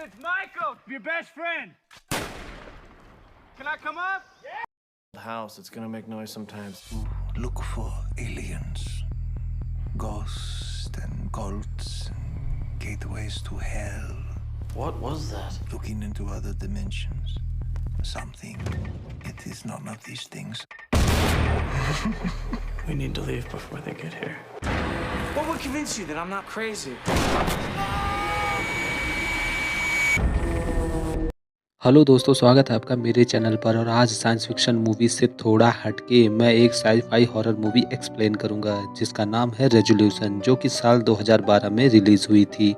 it's Michael, your best friend. Can I come up? House, it's gonna make noise sometimes. Look for aliens, ghosts and cults and gateways to hell. What was that? Looking into other dimensions. Something. It is none of these things. We need to leave before they get here. What would convince you that I'm not crazy? Hello दोस्तों, स्वागत है आपका मेरे channel पर। और आज science fiction movie से थोड़ा हटके मैं एक साई-फाई हॉरर मूवी एक्सप्लेन करूंगा जिसका नाम है रेजोल्यूशन, जो कि साल 2012 में रिलीज हुई थी।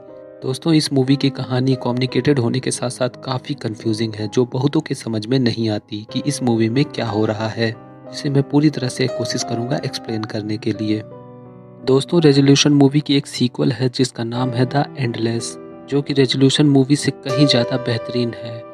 दोस्तों, इस मूवी की कहानी कॉम्प्लिकेटेड होने के साथ साथ काफ़ी कंफ्यूजिंग है, जो बहुतों के समझ में नहीं आती कि इस मूवी में क्या हो रहा है, जिसे मैं पूरी तरह से कोशिश करूंगा एक्सप्लेन करने के लिए। दोस्तों, रेजोल्यूशन मूवी की एक सीक्वल है जिसका नाम है द एंडलेस, जो कि रेजोल्यूशन मूवी से कहीं ज़्यादा बेहतरीन है।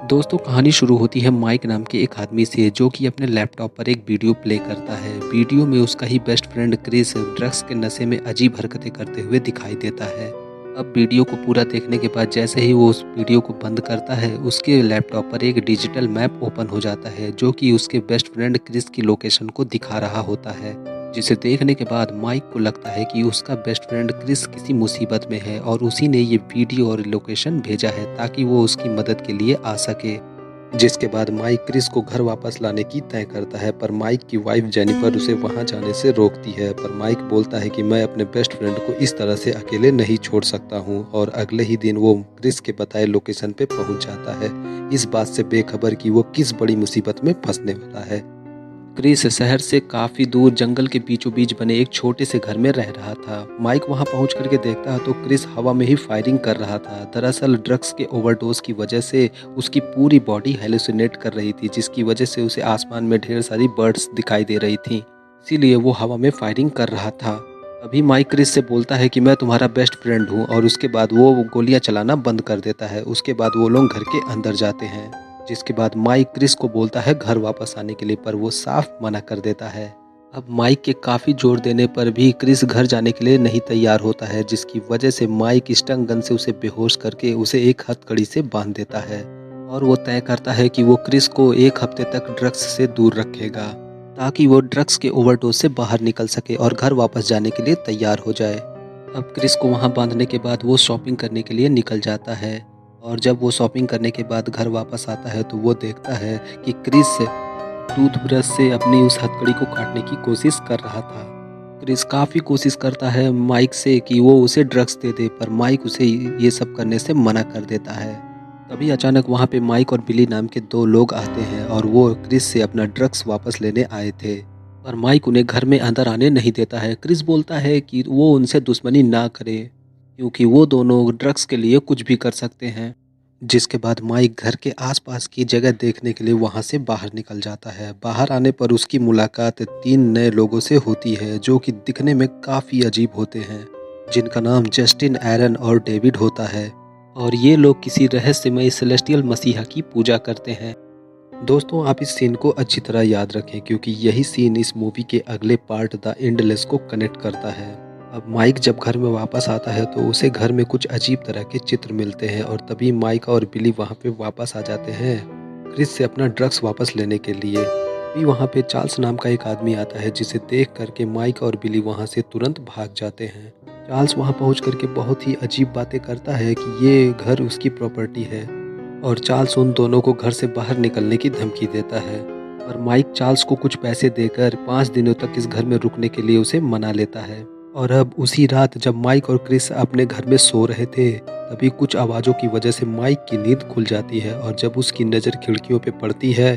दोस्तों, कहानी शुरू होती है माइक नाम के एक आदमी से, जो कि अपने लैपटॉप पर एक वीडियो प्ले करता है। वीडियो में उसका ही बेस्ट फ्रेंड क्रिस ड्रग्स के नशे में अजीब हरकतें करते हुए दिखाई देता है। अब वीडियो को पूरा देखने के बाद जैसे ही वो उस वीडियो को बंद करता है, उसके लैपटॉप पर एक डिजिटल मैप ओपन हो जाता है, जो कि उसके बेस्ट फ्रेंड क्रिस की लोकेशन को दिखा रहा होता है। जिसे देखने के बाद माइक को लगता है कि उसका बेस्ट फ्रेंड क्रिस किसी मुसीबत में है और उसी ने ये वीडियो और लोकेशन भेजा है ताकि वो उसकी मदद के लिए आ सके। जिसके बाद माइक क्रिस को घर वापस लाने की तय करता है, पर माइक की वाइफ जेनिफर उसे वहां जाने से रोकती है। पर माइक बोलता है कि मैं अपने बेस्ट फ्रेंड को इस तरह से अकेले नहीं छोड़ सकता हूं, और अगले ही दिन वो क्रिस के बताए लोकेशन पे पहुंच जाता है, इस बात से बेखबर कि वो किस बड़ी मुसीबत में फंसने वाला है। क्रिस शहर से काफी दूर जंगल के बीचों बीच बने एक छोटे से घर में रह रहा था। माइक वहां पहुंच करके देखता है तो क्रिस हवा में ही फायरिंग कर रहा था। दरअसल ड्रग्स के ओवरडोज की वजह से उसकी पूरी बॉडी हेलुसिनेट कर रही थी, जिसकी वजह से उसे आसमान में ढेर सारी बर्ड्स दिखाई दे रही थी, इसीलिए वो हवा में फायरिंग कर रहा था। अभी माइक क्रिस से बोलता है कि मैं तुम्हारा बेस्ट फ्रेंड हूँ, और उसके बाद वो गोलियां चलाना बंद कर देता है। उसके बाद वो लोग घर के अंदर जाते हैं, जिसके बाद माइक क्रिस को बोलता है घर वापस आने के लिए, पर वो साफ मना कर देता है। अब माइक के काफ़ी जोर देने पर भी क्रिस घर जाने के लिए नहीं तैयार होता है, जिसकी वजह से माइक स्टंग गन से उसे बेहोश करके उसे एक हथकड़ी से बांध देता है, और वो तय करता है कि वो क्रिस को एक हफ्ते तक ड्रग्स से दूर रखेगा ताकि वो ड्रग्स के ओवरडोज से बाहर निकल सके और घर वापस जाने के लिए तैयार हो जाए। अब क्रिस को वहाँ बांधने के बाद वो शॉपिंग करने के लिए निकल जाता है, और जब वो शॉपिंग करने के बाद घर वापस आता है तो वो देखता है कि क्रिस टूथब्रश से अपनी उस हथकड़ी को काटने की कोशिश कर रहा था। क्रिस काफ़ी कोशिश करता है माइक से कि वो उसे ड्रग्स दे दे, पर माइक उसे ये सब करने से मना कर देता है। तभी अचानक वहाँ पे माइक और बिली नाम के दो लोग आते हैं, और वो क्रिस से अपना ड्रग्स वापस लेने आए थे, पर माइक उन्हें घर में अंदर आने नहीं देता है। क्रिस बोलता है कि वो उनसे दुश्मनी ना करे, क्योंकि वो दोनों ड्रग्स के लिए कुछ भी कर सकते हैं। जिसके बाद माइक घर के आसपास की जगह देखने के लिए वहां से बाहर निकल जाता है। बाहर आने पर उसकी मुलाकात 3 नए लोगों से होती है, जो कि दिखने में काफ़ी अजीब होते हैं, जिनका नाम जस्टिन, एरन और डेविड होता है, और ये लोग किसी रहस्यमय सेलेस्टियल मसीहा की पूजा करते हैं। दोस्तों, आप इस सीन को अच्छी तरह याद रखें, क्योंकि यही सीन इस मूवी के अगले पार्ट द एंडलेस को कनेक्ट करता है। अब माइक जब घर में वापस आता है तो उसे घर में कुछ अजीब तरह के चित्र मिलते हैं, और तभी माइक और बिली वहाँ पे वापस आ जाते हैं क्रिस से अपना ड्रग्स वापस लेने के लिए। भी वहाँ पे चार्ल्स नाम का एक आदमी आता है, जिसे देख करके माइक और बिली वहाँ से तुरंत भाग जाते हैं। चार्ल्स वहाँ पहुँच करके बहुत ही अजीब बातें करता है कि ये घर उसकी प्रॉपर्टी है, और चार्ल्स उन दोनों को घर से बाहर निकलने की धमकी देता है। और माइक चार्ल्स को कुछ पैसे देकर 5 दिनों तक इस घर में रुकने के लिए उसे मना लेता है। और अब उसी रात जब माइक और क्रिस अपने घर में सो रहे थे, तभी कुछ आवाज़ों की वजह से माइक की नींद खुल जाती है, और जब उसकी नज़र खिड़कियों पे पड़ती है,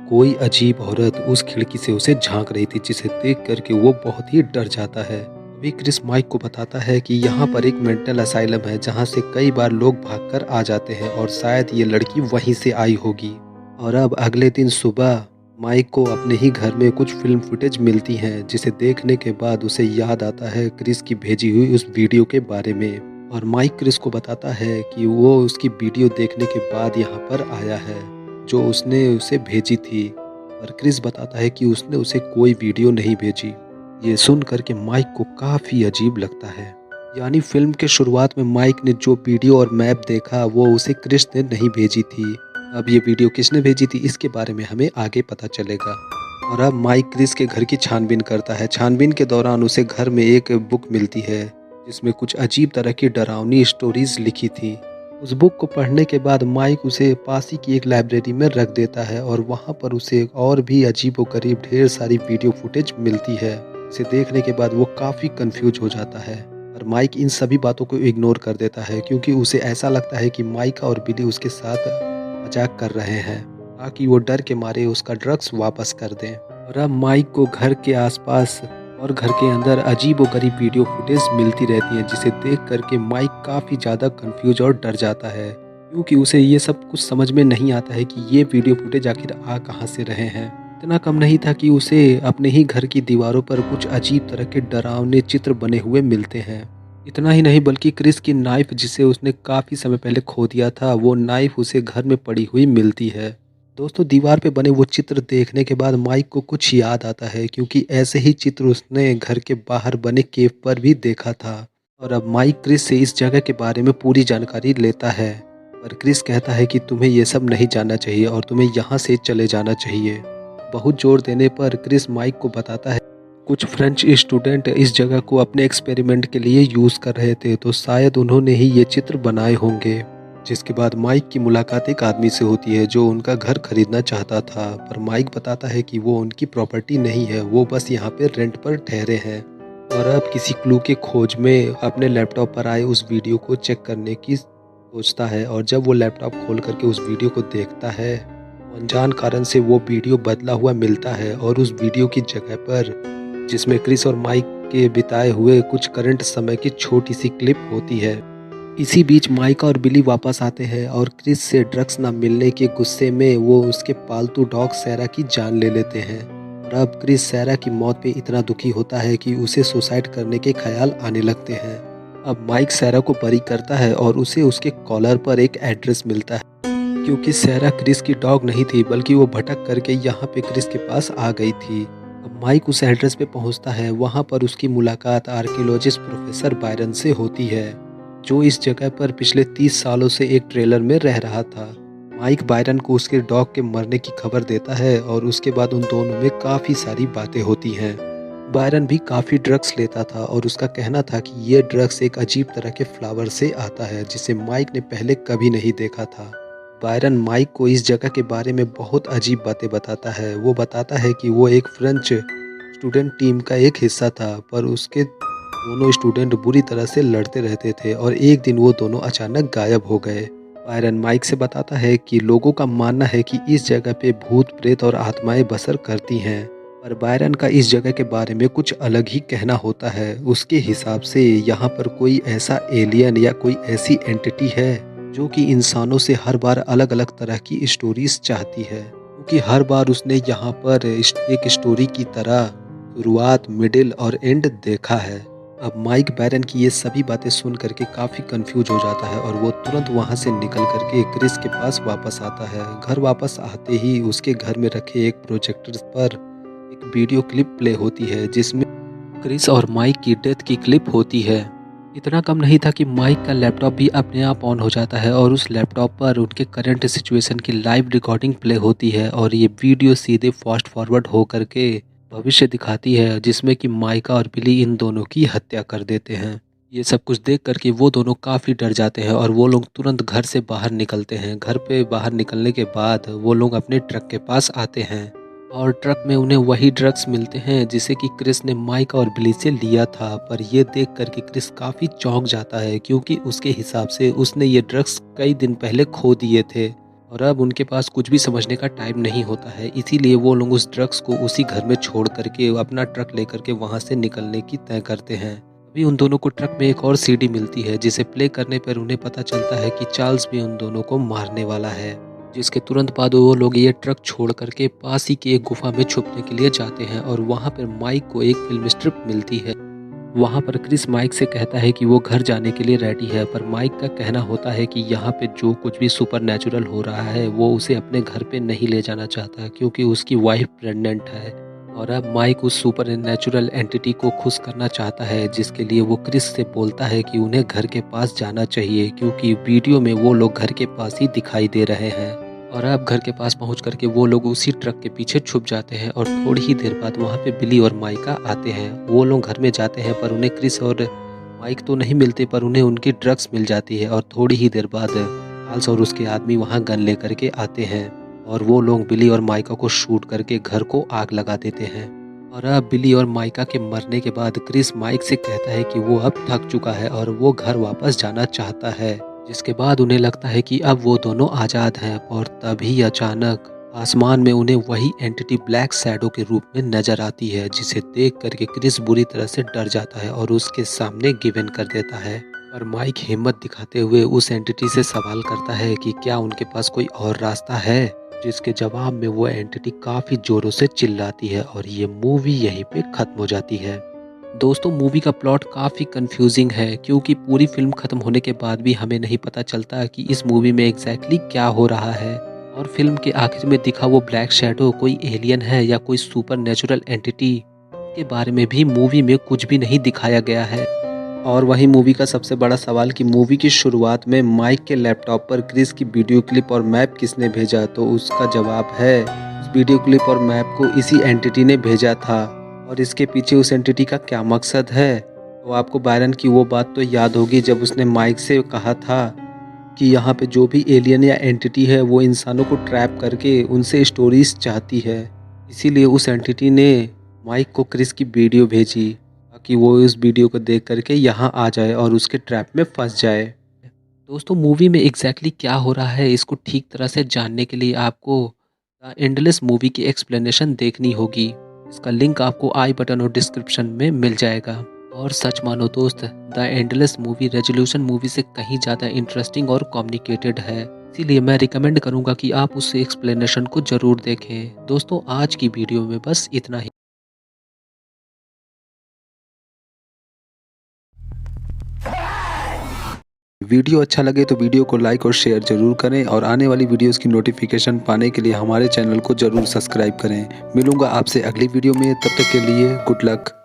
कोई अजीब औरत उस खिड़की से उसे झांक रही थी, जिसे देख करके वो बहुत ही डर जाता है। अभी क्रिस माइक को बताता है कि यहाँ पर एक मेंटल असाइलम है, जहाँ से कई बार लोग भागकर आ जाते हैं, और शायद ये लड़की वहीं से आई होगी। और अब अगले दिन सुबह माइक को अपने ही घर में कुछ फिल्म फुटेज मिलती हैं, जिसे देखने के बाद उसे याद आता है क्रिस की भेजी हुई उस वीडियो के बारे में। और माइक क्रिस को बताता है कि वो उसकी वीडियो देखने के बाद यहाँ पर आया है, जो उसने उसे भेजी थी। और क्रिस बताता है कि उसने उसे कोई वीडियो नहीं भेजी। ये सुन करके माइक को काफ़ी अजीब लगता है। यानी फिल्म के शुरुआत में माइक ने जो वीडियो और मैप देखा वो उसे क्रिस ने नहीं भेजी थी। अब ये वीडियो किसने भेजी थी इसके बारे में हमें आगे पता चलेगा। और अब माइक क्रिस के घर की छानबीन करता है। छानबीन के दौरान उसे घर में एक बुक मिलती है जिसमें कुछ अजीब तरह की डरावनी स्टोरीज लिखी थी। उस बुक को पढ़ने के बाद माइक उसे पास ही की एक लाइब्रेरी में रख देता है और वहाँ पर उसे और भी अजीबोगरीब ढेर सारी वीडियो फुटेज मिलती है। इसे देखने के बाद वो काफ़ी कंफ्यूज हो जाता है, पर माइक इन सभी बातों को इग्नोर कर देता है क्योंकि उसे ऐसा लगता है कि माइक और बिली उसके साथ मजाक कर रहे हैं ताकि वो डर के मारे उसका ड्रग्स वापस कर दें। और अब माइक को घर के आसपास और घर के अंदर अजीबोगरीब वीडियो फुटेज मिलती रहती है जिसे देख करके माइक काफ़ी ज़्यादा कंफ्यूज और डर जाता है क्योंकि उसे ये सब कुछ समझ में नहीं आता है कि ये वीडियो फुटेज आखिर आ कहाँ से रहे हैं। इतना कम नहीं था कि उसे अपने ही घर की दीवारों पर कुछ अजीब तरह के डरावने चित्र बने हुए मिलते हैं। इतना ही नहीं बल्कि क्रिस की नाइफ जिसे उसने काफ़ी समय पहले खो दिया था वो नाइफ उसे घर में पड़ी हुई मिलती है। दोस्तों दीवार पे बने वो चित्र देखने के बाद माइक को कुछ याद आता है क्योंकि ऐसे ही चित्र उसने घर के बाहर बने केव पर भी देखा था। और अब माइक क्रिस से इस जगह के बारे में पूरी जानकारी लेता है, पर क्रिस कहता है कि तुम्हें ये सब नहीं जानना चाहिए और तुम्हें यहाँ से चले जाना चाहिए। बहुत जोर देने पर क्रिस माइक को बताता है कुछ फ्रेंच स्टूडेंट इस जगह को अपने एक्सपेरिमेंट के लिए यूज़ कर रहे थे तो शायद उन्होंने ही ये चित्र बनाए होंगे। जिसके बाद माइक की मुलाकात एक आदमी से होती है जो उनका घर खरीदना चाहता था, पर माइक बताता है कि वो उनकी प्रॉपर्टी नहीं है, वो बस यहाँ पे रेंट पर ठहरे हैं। और अब किसी क्लू के खोज में अपने लैपटॉप पर आए उस वीडियो को चेक करने की सोचता है और जब वो लैपटॉप खोल करके उस वीडियो को देखता है तो अनजान कारण से वो वीडियो बदला हुआ मिलता है और उस वीडियो की जगह पर जिसमें क्रिस और माइक के बिताए हुए कुछ करंट समय की छोटी सी क्लिप होती है। इसी बीच माइक और बिली वापस आते हैं और क्रिस से ड्रग्स न मिलने के गुस्से में वो उसके पालतू डॉग सैरा की जान ले लेते हैं। और अब क्रिस सैरा की मौत पे इतना दुखी होता है कि उसे सुसाइड करने के ख्याल आने लगते हैं। अब माइक सैरा को बरी करता है और उसे उसके कॉलर पर एक एड्रेस मिलता है क्योंकि सैरा क्रिस की डॉग नहीं थी बल्कि वो भटक करके यहाँ पे क्रिस के पास आ गई थी। अब माइक उस एड्रेस पे पहुँचता है। वहाँ पर उसकी मुलाकात आर्कियोलॉजिस्ट प्रोफेसर बायरन से होती है जो इस जगह पर पिछले 30 सालों से एक ट्रेलर में रह रहा था। माइक बायरन को उसके डॉग के मरने की खबर देता है और उसके बाद उन दोनों में काफ़ी सारी बातें होती हैं। बायरन भी काफ़ी ड्रग्स लेता था और उसका कहना था कि ये ड्रग्स एक अजीब तरह के फ्लावर से आता है जिसे माइक ने पहले कभी नहीं देखा था। बायरन माइक को इस जगह के बारे में बहुत अजीब बातें बताता है। वो बताता है कि वो एक फ्रेंच स्टूडेंट टीम का एक हिस्सा था, पर उसके दोनों स्टूडेंट बुरी तरह से लड़ते रहते थे और एक दिन वो दोनों अचानक गायब हो गए। बायरन माइक से बताता है कि लोगों का मानना है कि इस जगह पे भूत प्रेत और आत्माएं बसर करती हैं, पर बायरन का इस जगह के बारे में कुछ अलग ही कहना होता है। उसके हिसाब से यहाँ पर कोई ऐसा एलियन या कोई ऐसी एंटिटी है जो कि इंसानों से हर बार अलग अलग तरह की स्टोरीज चाहती है, क्योंकि हर बार उसने यहाँ पर एक स्टोरी की तरह शुरुआत, मिडिल और एंड देखा है। अब माइक बायरन की ये सभी बातें सुन करके काफ़ी कंफ्यूज हो जाता है और वो तुरंत वहाँ से निकल करके क्रिस के पास वापस आता है। घर वापस आते ही उसके घर में रखे एक प्रोजेक्टर पर एक वीडियो क्लिप प्ले होती है जिसमें क्रिस और माइक की डेथ की क्लिप होती है। इतना कम नहीं था कि माइक का लैपटॉप भी अपने आप ऑन हो जाता है और उस लैपटॉप पर उनके करंट सिचुएशन की लाइव रिकॉर्डिंग प्ले होती है और ये वीडियो सीधे फास्ट फॉरवर्ड हो करके भविष्य दिखाती है जिसमें कि माइका और बिली इन दोनों की हत्या कर देते हैं। ये सब कुछ देख करके वो दोनों काफ़ी डर जाते हैं और वो लोग तुरंत घर से बाहर निकलते हैं। घर पे बाहर निकलने के बाद वो लोग अपने ट्रक के पास आते हैं और ट्रक में उन्हें वही ड्रग्स मिलते हैं जिसे कि क्रिस ने माइका और बिली से लिया था। पर ये देख करके क्रिस काफ़ी चौंक जाता है क्योंकि उसके हिसाब से उसने ये ड्रग्स कई दिन पहले खो दिए थे और अब उनके पास कुछ भी समझने का टाइम नहीं होता है। इसीलिए वो लोग उस ड्रग्स को उसी घर में छोड़ करके अपना ट्रक लेकर के वहाँ से निकलने की तय करते हैं। अभी उन दोनों को ट्रक में एक और सीडी मिलती है जिसे प्ले करने पर उन्हें पता चलता है कि चार्ल्स भी उन दोनों को मारने वाला है, जिसके तुरंत बाद वो लोग ये ट्रक छोड़ करके पास ही की एक गुफा में छुपने के लिए जाते हैं और वहाँ पर माइक को एक फिल्म स्ट्रिप मिलती है। वहाँ पर क्रिस माइक से कहता है कि वो घर जाने के लिए रेडी है, पर माइक का कहना होता है कि यहाँ पे जो कुछ भी सुपर नेचुरल हो रहा है वो उसे अपने घर पे नहीं ले जाना चाहता क्योंकि उसकी वाइफ प्रेग्नेंट है और अब माइक उस सुपर नेचुरल एंटिटी को खुश करना चाहता है, जिसके लिए वो क्रिस से बोलता है कि उन्हें घर के पास जाना चाहिए क्योंकि वीडियो में वो लोग घर के पास ही दिखाई दे रहे हैं। और अब घर के पास पहुंच करके वो लोग उसी ट्रक के पीछे छुप जाते हैं और थोड़ी ही देर बाद वहाँ पे बिली और माइका आते हैं। वो लोग घर में जाते हैं पर उन्हें क्रिस और माइक तो नहीं मिलते, पर उन्हें उनकी ड्रग्स मिल जाती है। और थोड़ी ही देर बाद चार्ल्स और उसके आदमी वहाँ गन लेकर के आते हैं और वो लोग बिली और माइका को शूट करके घर को आग लगा देते हैं। और अब बिली और माइका के मरने के बाद क्रिस माइक से कहता है कि वो अब थक चुका है और वो घर वापस जाना चाहता है, जिसके बाद उन्हें लगता है कि अब वो दोनों आज़ाद हैं। और तभी अचानक आसमान में उन्हें वही एंटिटी ब्लैक शैडो के रूप में नजर आती है, जिसे देख करके क्रिस बुरी तरह से डर जाता है और उसके सामने गिव इन कर देता है। पर माइक हिम्मत दिखाते हुए उस एंटिटी से सवाल करता है कि क्या उनके पास कोई और रास्ता है, जिसके जवाब में वो एंटिटी काफ़ी ज़ोरों से चिल्लाती है और ये मूवी यहीं पे ख़त्म हो जाती है। दोस्तों, मूवी का प्लॉट काफ़ी कंफ्यूजिंग है क्योंकि पूरी फिल्म ख़त्म होने के बाद भी हमें नहीं पता चलता कि इस मूवी में एग्जैक्टली क्या हो रहा है। और फिल्म के आखिर में दिखा वो ब्लैक शैडो कोई एलियन है या कोई सुपर नेचुरल एंटिटी के बारे में भी मूवी में कुछ भी नहीं दिखाया गया है। और वही मूवी का सबसे बड़ा सवाल कि मूवी की शुरुआत में माइक के लैपटॉप पर क्रिस की वीडियो क्लिप और मैप किसने भेजा, तो उसका जवाब है उस वीडियो क्लिप और मैप को इसी एंटिटी ने भेजा था। और इसके पीछे उस एंटिटी का क्या मकसद है, तो आपको बायरन की वो बात तो याद होगी जब उसने माइक से कहा था कि यहाँ पे जो भी एलियन या एंटिटी है वो इंसानों को ट्रैप करके उनसे स्टोरीज चाहती है। इसीलिए उस एंटिटी ने माइक को क्रिस की वीडियो भेजी ताकि वो इस वीडियो को देख करके यहाँ आ जाए और उसके ट्रैप में फंस जाए। दोस्तों, मूवी में एग्जैक्टली क्या हो रहा है इसको ठीक तरह से जानने के लिए आपको द एंडलेस मूवी की एक्सप्लेनेशन देखनी होगी। इसका लिंक आपको आई बटन और डिस्क्रिप्शन में मिल जाएगा। और सच मानो दोस्त, the endless movie resolution movie से कहीं ज़्यादा इंटरेस्टिंग और कॉम्प्लिकेटेड है, इसीलिए मैं रिकमेंड करूँगा कि आप उस एक्सप्लेनेशन को ज़रूर देखें। दोस्तों, आज की वीडियो में बस इतना ही। वीडियो अच्छा लगे तो वीडियो को लाइक और शेयर जरूर करें और आने वाली वीडियोस की नोटिफिकेशन पाने के लिए हमारे चैनल को जरूर सब्सक्राइब करें। मिलूंगा आपसे अगली वीडियो में, तब तक के लिए गुड लक।